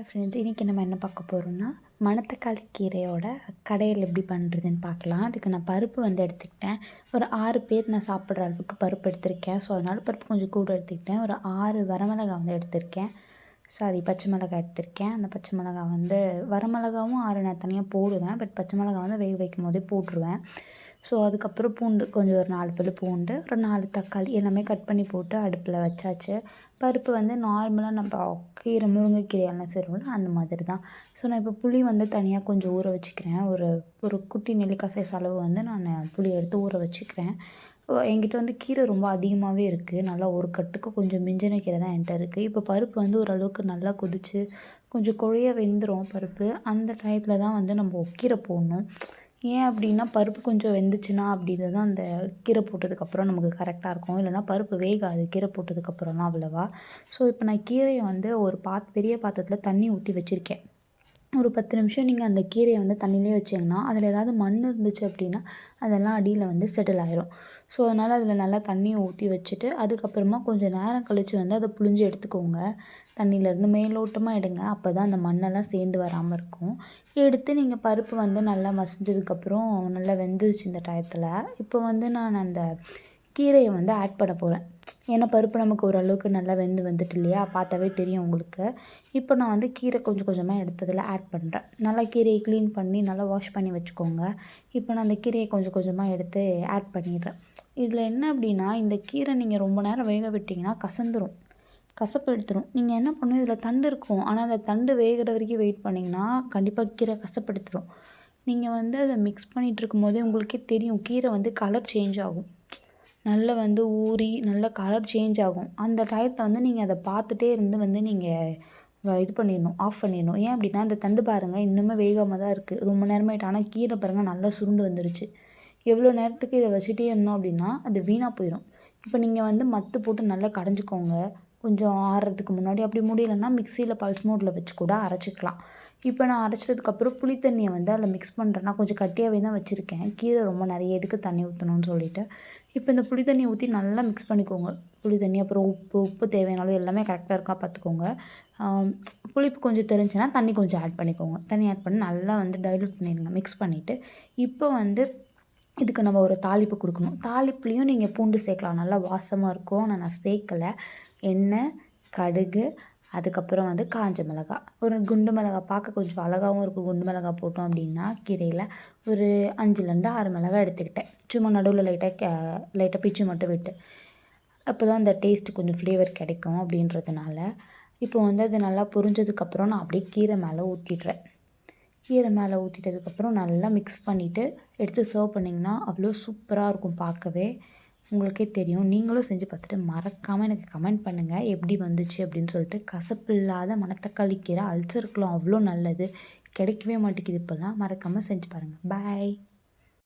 Hi friends, இன்றைக்கி நம்ம என்ன பார்க்க போகிறோம்னா மணத்தக்காளி கீரையோட கடையில் எப்படி பண்ணுறதுன்னு பார்க்கலாம். அதுக்கு நான் பருப்பு எடுத்துக்கிட்டேன். ஒரு 6 பேர் நான் சாப்பிட்ற அளவுக்கு பருப்பு எடுத்திருக்கேன். ஸோ அதனால் பருப்பு கொஞ்சம் கூட எடுத்துக்கிட்டேன். ஒரு 6 வரமிளகாய் எடுத்திருக்கேன். பச்சை மிளகாய் எடுத்திருக்கேன். அந்த பச்சை மிளகாய் வரமிளகாவும் 6 நான் தனியாக போடுவேன். பட் பச்சை மிளகாய் வேக வைக்கும் போதே போட்டுருவேன். ஸோ அதுக்கப்புறம் பூண்டு கொஞ்சம் ஒரு 4 பல் பூண்டு, ஒரு 4 தக்காளி எல்லாமே கட் பண்ணி போட்டு அடுப்பில் வச்சாச்சு. பருப்பு நார்மலாக நம்ம முருங்கைக்கீரையெல்லாம் செய்கிறோம்ல அந்த மாதிரி தான். ஸோ நான் இப்போ புளி தனியாக கொஞ்சம் ஊற வச்சுக்கிறேன். ஒரு குட்டி நெல்லிக்காய் சைஸ் அளவு நான் புளி எடுத்து ஊற வச்சுக்கிறேன். என்கிட்ட கீரை ரொம்ப அதிகமாகவே இருக்குது. நல்லா ஒரு கட்டுக்கு கொஞ்சம் மிஞ்சின கீரை தான் என்கிட்ட இருக்குது. இப்போ பருப்பு ஓரளவுக்கு நல்லா கொதித்து கொஞ்சம் குழைய வெந்துடும் பருப்பு. அந்த டயத்தில் தான் நம்ம கீரை போடணும். ஏன் அப்படின்னா பருப்பு கொஞ்சம் வெந்துச்சுன்னா தான் அந்த கீரை போட்டதுக்கப்புறம் நமக்கு கரெக்டாக இருக்கும். இல்லைனா பருப்பு வேகாது கீரை போட்டதுக்கப்புறம்லாம் அவ்வளவா. ஸோ இப்போ நான் கீரையை ஒரு பெரிய பாத்திரத்தில் தண்ணி ஊற்றி வச்சுருக்கேன். ஒரு 10 நிமிஷம் நீங்கள் அந்த கீரையை தண்ணியிலே வச்சிங்கன்னா அதில் ஏதாவது மண் இருந்துச்சு அப்படின்னா அதெல்லாம் அடியில் செட்டில் ஆயிரும். ஸோ அதனால் அதில் நல்லா தண்ணியை ஊற்றி வச்சுட்டு அதுக்கப்புறமா கொஞ்சம் நேரம் கழித்து அதை புழிஞ்சு எடுத்துக்கோங்க. தண்ணியிலேருந்து மேலோட்டமாக எடுங்க. அப்போ தான் அந்த மண்ணெல்லாம் சேர்ந்து வராமல் இருக்கும். எடுத்து நீங்கள் பருப்பு நல்லா மசிஞ்சதுக்கப்புறம் நல்லா வெந்துருச்சு இந்த டயத்தில். இப்போ நான் அந்த கீரையை ஆட் பண்ண போகிறேன். ஏன்னா பருப்பு நமக்கு ஓரளவுக்கு நல்லா வந்துட்டு இல்லையா, பார்த்தாவே தெரியும் உங்களுக்கு. இப்போ நான் கீரை கொஞ்சம் கொஞ்சமாக எடுத்ததில் ஆட் பண்ணுறேன். நல்லா கீரையை க்ளீன் பண்ணி நல்லா வாஷ் பண்ணி வச்சுக்கோங்க. இப்போ நான் அந்த கீரையை கொஞ்சம் கொஞ்சமாக எடுத்து ஆட் பண்ணிடுறேன். இதில் என்ன அப்படின்னா இந்த கீரை நீங்கள் ரொம்ப நேரம் வேக விட்டிங்கன்னா கசந்துரும், கசப்பு எடுத்துரும். நீங்கள் என்ன பண்ணணும், இதில் தண்டு இருக்கும். ஆனால் அந்த தண்டு வேகிற வரைக்கும் வெயிட் பண்ணிங்கன்னா கண்டிப்பாக கீரை கசப்படுத்துரும். நீங்கள் அதை மிக்ஸ் பண்ணிகிட்டு இருக்கும்போதே உங்களுக்கே தெரியும் கீரை கலர் சேஞ்ச் ஆகும். நல்லா ஊறி நல்லா கலர் சேஞ்ச் ஆகும். அந்த டயத்தில் நீங்கள் அதை பார்த்துட்டே இருந்து நீங்கள் இது பண்ணிடணும், ஆஃப் பண்ணிடணும். ஏன் அப்படின்னா அந்த தண்டு பாருங்கள் இன்னுமே வேகாமல் தான் இருக்குது. ரொம்ப நேரமாயிட்டு. ஆனால் கீரை பாருங்கள் நல்லா சுருண்டு வந்துருச்சு. எவ்வளோ நேரத்துக்கு இதை வச்சுட்டே இருந்தோம் அப்படின்னா அது வீணாக போயிடும். இப்போ நீங்கள் மத்து போட்டு நல்லா கடைஞ்சிக்கோங்க கொஞ்சம் ஆறுறதுக்கு முன்னாடி. அப்படி முடியலைன்னா மிக்சியில் பல்ஸ் மோடில் வச்சு கூட அரைச்சிக்கலாம். இப்போ நான் அரைச்சதுக்கப்புறம் புளி தண்ணியை அதில் மிக்ஸ் பண்ணுறேன்னா கொஞ்சம் கட்டியாகவே தான் வச்சுருக்கேன். கீரை ரொம்ப நிறைய எதுக்கு தண்ணி ஊற்றணும்னு சொல்லிவிட்டு. இப்போ இந்த புளி தண்ணியை ஊற்றி நல்லா மிக்ஸ் பண்ணிக்கோங்க. புளி தண்ணி அப்புறம் உப்பு தேவையான அளவு எல்லாமே கரெக்டாக இருக்கா பார்த்துக்கோங்க. புளிப்பு கொஞ்சம் தெரிஞ்சுன்னா தண்ணி கொஞ்சம் ஆட் பண்ணிக்கோங்க. தண்ணி ஆட் பண்ணி நல்லா டைல்யூட் பண்ணிடுங்க. மிக்ஸ் பண்ணிவிட்டு இப்போ இதுக்கு நம்ம ஒரு தாளிப்பு கொடுக்கணும். தாளிப்புலேயும் நீங்கள் பூண்டு சேர்க்கலாம், நல்லா வாசமாக இருக்கும். ஆனால் நான் சேர்க்கலை. எண்ணெய், கடுகு, அதுக்கப்புறம் காஞ்ச மிளகாய், ஒரு குண்டு மிளகாய் பார்க்க கொஞ்சம் அழகாகவும் இருக்கும். குண்டு மிளகாய் போட்டோம் அப்படின்னா கீரையில் ஒரு 5லேருந்து 6 மிளகாய் எடுத்துக்கிட்டேன். சும்மா நடுவில் லைட்டாக பிச்சு மட்டும் விட்டு. அப்போ தான் அந்த டேஸ்ட்டு கொஞ்சம் ஃப்ளேவர் கிடைக்கும் அப்படின்றதுனால. இப்போ அது நல்லா பொரிஞ்சதுக்கப்புறம் நான் அப்படியே கீரை மேலே ஊற்றிடுறேன். கீரை மேலே ஊற்றிட்டதுக்கப்புறம் நல்லா மிக்ஸ் பண்ணிவிட்டு எடுத்து சர்வ் பண்ணிங்கன்னா அவ்வளோ சூப்பராக இருக்கும் பார்க்கவே. உங்களுக்கே தெரியும். நீங்களும் செஞ்சு பார்த்துட்டு மறக்காமல் எனக்கு கமெண்ட் பண்ணுங்கள் எப்படி வந்துச்சு அப்படின்னு சொல்லிட்டு. கசப்பு இல்லாத மணத்தக்காளி கீரை அல்சருக்குலாம் அவ்வளோ நல்லது. கிடைக்கவே மாட்டேங்குது இப்போல்லாம். மறக்காமல் செஞ்சு பாருங்கள். பாய்.